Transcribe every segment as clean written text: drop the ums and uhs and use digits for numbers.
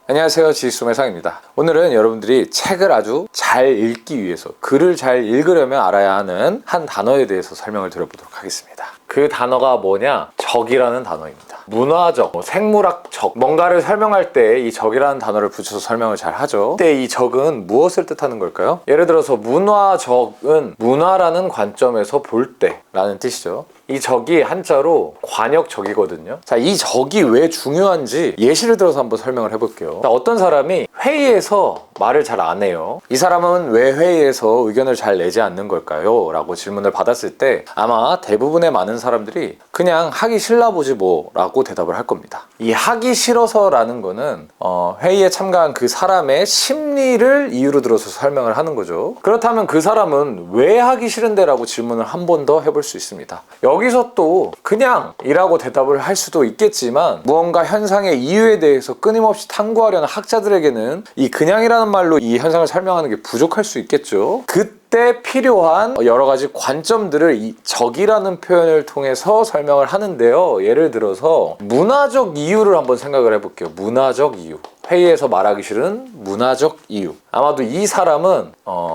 안녕하세요, 지식소매상입니다. 오늘은 여러분들이 책을 아주 잘 읽기 위해서, 글을 잘 읽으려면 알아야 하는 한 단어에 대해서 설명을 드려보도록 하겠습니다. 그 단어가 뭐냐? 적이라는 단어입니다. 문화적, 생물학적, 뭔가를 설명할 때 이 적이라는 단어를 붙여서 설명을 잘 하죠. 그때 이 적은 무엇을 뜻하는 걸까요? 예를 들어서 문화적은 문화라는 관점에서 볼 때라는 뜻이죠. 이 적이 한자로 관역적이거든요. 자, 이 적이 왜 중요한지 예시를 들어서 한번 설명을 해볼게요. 자, 어떤 사람이 회의에서 말을 잘 안 해요. 이 사람은 왜 회의에서 의견을 잘 내지 않는 걸까요? 라고 질문을 받았을 때 아마 대부분의 많은 사람들이 그냥 하기 싫나 보지 뭐 라고 대답을 할 겁니다. 이 하기 싫어서라는 거는 회의에 참가한 그 사람의 심리를 이유로 들어서 설명을 하는 거죠. 그렇다면 그 사람은 왜 하기 싫은데? 라고 질문을 한 번 더 해볼 수 있습니다. 여기서 또 그냥 이라고 대답을 할 수도 있겠지만 무언가 현상의 이유에 대해서 끊임없이 탐구하려는 학자들에게는 이 그냥이라는 말로 이 현상을 설명하는 게 부족할 수 있겠죠. 그때 필요한 여러 가지 관점들을 이 적이라는 표현을 통해서 설명을 하는데요. 예를 들어서 문화적 이유를 한번 생각을 해볼게요. 문화적 이유. 회의에서 말하기 싫은 문화적 이유. 아마도 이 사람은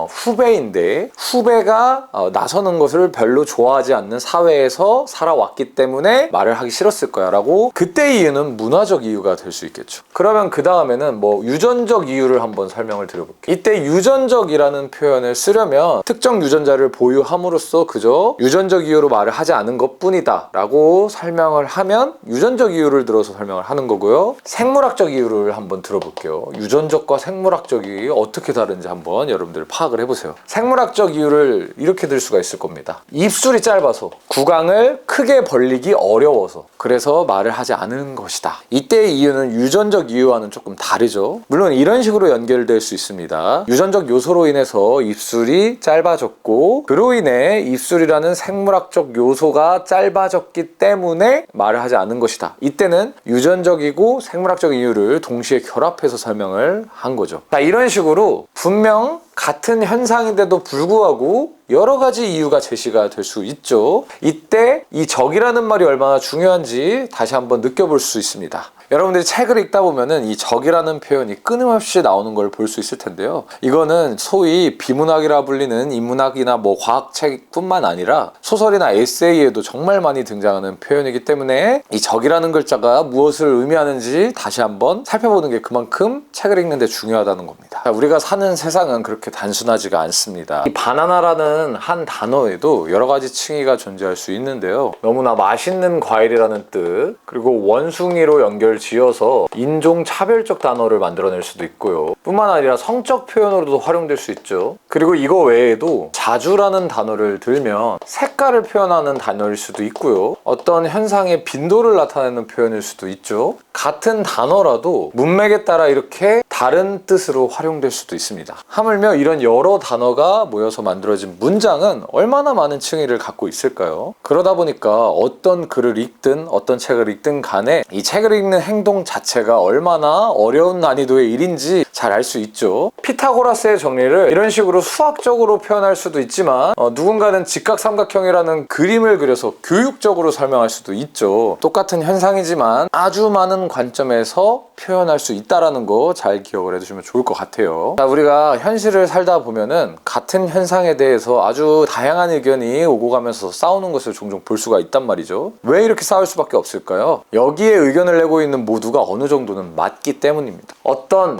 후배인데 후배가 나서는 것을 별로 좋아하지 않는 사회에서 살아왔기 때문에 말을 하기 싫었을 거야 라고, 그때 이유는 문화적 이유가 될 수 있겠죠. 그러면 그 다음에는 유전적 이유를 한번 설명을 드려볼게요. 이때 유전적이라는 표현을 쓰려면 특정 유전자를 보유함으로써 그저 유전적 이유로 말을 하지 않은 것 뿐이다 라고 설명을 하면 유전적 이유를 들어서 설명을 하는 거고요. 생물학적 이유를 한번 들어볼게요. 유전적과 생물학적 이유 어떻게 다른지 한번 여러분들 파악을 해보세요. 생물학적 이유를 이렇게 들 수가 있을 겁니다. 입술이 짧아서, 구강을 크게 벌리기 어려워서, 그래서 말을 하지 않은 것이다. 이때의 이유는 유전적 이유와는 조금 다르죠. 물론 이런 식으로 연결될 수 있습니다. 유전적 요소로 인해서 입술이 짧아졌고 그로 인해 입술이라는 생물학적 요소가 짧아졌기 때문에 말을 하지 않은 것이다. 이때는 유전적이고 생물학적 이유를 동시에 결합해서 설명을 한 거죠. 자, 이런 식으로 분명 같은 현상인데도 불구하고 여러 가지 이유가 제시가 될 수 있죠. 이때 이 적이라는 말이 얼마나 중요한지 다시 한번 느껴볼 수 있습니다. 여러분들이 책을 읽다 보면은 이 적이라는 표현이 끊임없이 나오는 걸 볼 수 있을 텐데요. 이거는 소위 비문학이라 불리는 인문학이나 과학책뿐만 아니라 소설이나 에세이에도 정말 많이 등장하는 표현이기 때문에 이 적이라는 글자가 무엇을 의미하는지 다시 한번 살펴보는 게 그만큼 책을 읽는 데 중요하다는 겁니다. 우리가 사는 세상은 그렇게 단순하지가 않습니다. 이 바나나라는 한 단어에도 여러 가지 층위가 존재할 수 있는데요. 너무나 맛있는 과일이라는 뜻, 그리고 원숭이로 지어서 인종차별적 단어를 만들어낼 수도 있고요. 뿐만 아니라 성적 표현으로도 활용될 수 있죠. 그리고 이거 외에도 자주라는 단어를 들면 색깔을 표현하는 단어일 수도 있고요. 어떤 현상의 빈도를 나타내는 표현일 수도 있죠. 같은 단어라도 문맥에 따라 이렇게 다른 뜻으로 활용될 수도 있습니다. 하물며 이런 여러 단어가 모여서 만들어진 문장은 얼마나 많은 층위를 갖고 있을까요? 그러다 보니까 어떤 글을 읽든 어떤 책을 읽든 간에 이 책을 읽는 행동 자체가 얼마나 어려운 난이도의 일인지 잘 알 수 있죠. 피타고라스의 정리를 이런 식으로 수학적으로 표현할 수도 있지만 누군가는 직각삼각형이라는 그림을 그려서 교육적으로 설명할 수도 있죠. 똑같은 현상이지만 아주 많은 관점에서 표현할 수 있다는 거 잘 기억을 해두시면 좋을 것 같아요. 자, 우리가 현실을 살다 보면은 같은 현상에 대해서 아주 다양한 의견이 오고 가면서 싸우는 것을 종종 볼 수가 있단 말이죠. 왜 이렇게 싸울 수밖에 없을까요? 여기에 의견을 내고 있는 모두가 어느 정도는 맞기 때문입니다. 어떤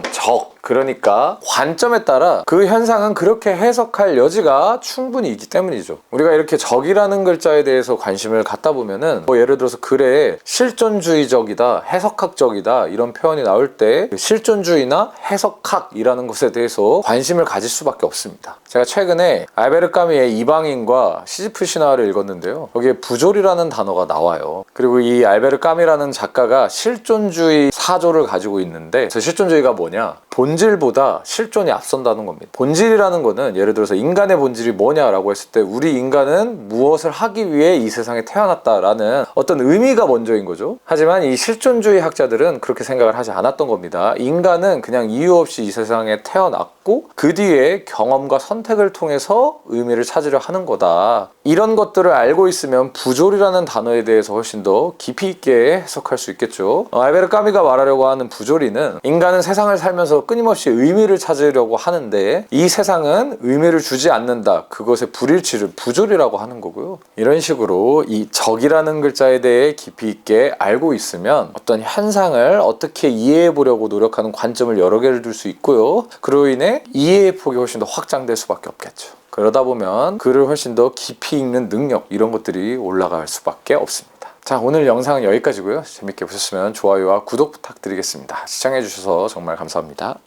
그러니까 관점에 따라 그 현상은 그렇게 해석할 여지가 충분히 있기 때문이죠. 우리가 이렇게 적이라는 글자에 대해서 관심을 갖다 보면은 예를 들어서 글에 실존주의적이다, 해석학적이다 이런 표현이 나올 때 실존주의나 해석학이라는 것에 대해서 관심을 가질 수밖에 없습니다. 제가 최근에 알베르 까뮈의 이방인과 시지프 신화를 읽었는데요. 거기에 부조리라는 단어가 나와요. 그리고 이 알베르 까뮈라는 작가가 실존주의 사조를 가지고 있는데 그 실존주의가 뭐냐? 본질보다 실존이 앞선다는 겁니다. 본질이라는 거는 예를 들어서 인간의 본질이 뭐냐라고 했을 때 우리 인간은 무엇을 하기 위해 이 세상에 태어났다라는 어떤 의미가 먼저인 거죠. 하지만 이 실존주의 학자들은 그렇게 생각을 하지 않았던 겁니다. 인간은 그냥 이유 없이 이 세상에 태어났고 갖고 그 뒤에 경험과 선택을 통해서 의미를 찾으려 하는 거다. 이런 것들을 알고 있으면 부조리라는 단어에 대해서 훨씬 더 깊이 있게 해석할 수 있겠죠. 알베르 까미가 말하려고 하는 부조리는 인간은 세상을 살면서 끊임없이 의미를 찾으려고 하는데 이 세상은 의미를 주지 않는다. 그것의 불일치를 부조리라고 하는 거고요. 이런 식으로 이 적이라는 글자에 대해 깊이 있게 알고 있으면 어떤 현상을 어떻게 이해해 보려고 노력하는 관점을 여러 개를 둘 수 있고요. 그로 인해 이해의 폭이 훨씬 더 확장될 수밖에 없겠죠. 그러다 보면 글을 훨씬 더 깊이 읽는 능력, 이런 것들이 올라갈 수밖에 없습니다. 자, 오늘 영상은 여기까지고요. 재밌게 보셨으면 좋아요와 구독 부탁드리겠습니다. 시청해 주셔서 정말 감사합니다.